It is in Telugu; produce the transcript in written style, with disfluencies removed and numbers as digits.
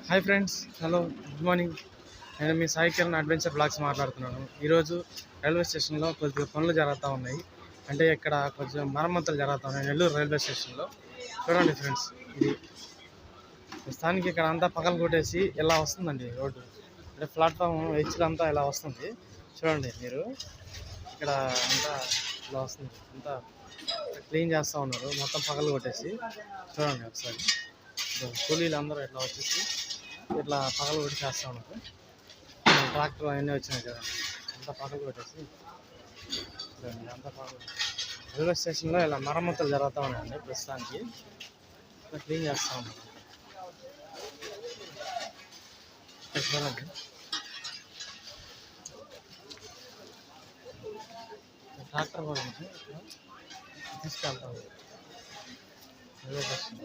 Hi friends, hello, good morning. నేను మీ సాయి కిరణ్ అడ్వెంచర్ బ్లాగ్స్ మాట్లాడుతున్నాను. ఈరోజు రైల్వే స్టేషన్లో కొద్దిగా పనులు జరుగుతూ ఉన్నాయి. అంటే ఇక్కడ కొంచెం మరమ్మతులు జరుగుతూ ఉన్నాయి నెల్లూరు రైల్వే స్టేషన్లో. చూడండి ఫ్రెండ్స్, ఇది ప్రస్తుతానికి ఇక్కడ అంతా పగలు కొట్టేసి ఇలా వస్తుందండి రోడ్డు. అంటే ప్లాట్ఫామ్ హెచ్లు అంతా ఇలా వస్తుంది. చూడండి మీరు, ఇక్కడ అంతా ఇలా వస్తుంది, అంతా క్లీన్ చేస్తూ ఉన్నారు మొత్తం పగలు కొట్టేసి. చూడండి ఒకసారి, కూలీలు అందరూ ఇట్లా వచ్చేసి ఇట్లా పగలు కొట్టి చేస్తూ ఉన్నారు. ట్రాక్టర్ అవన్నీ వచ్చినాయి కదా, అంతా పగలు కొట్టేసి చూడండి, అంతా పగలు. రైల్వే స్టేషన్లో ఇలా మరమ్మతులు జరుగుతూ ఉన్నాయండి ప్రస్తుతానికి. క్లీన్ చేస్తూ ఉన్నారు. చూడండి, ట్రాక్టర్ కూడా తీసుకెళ్తా ఉంది రైల్వే స్టేషన్.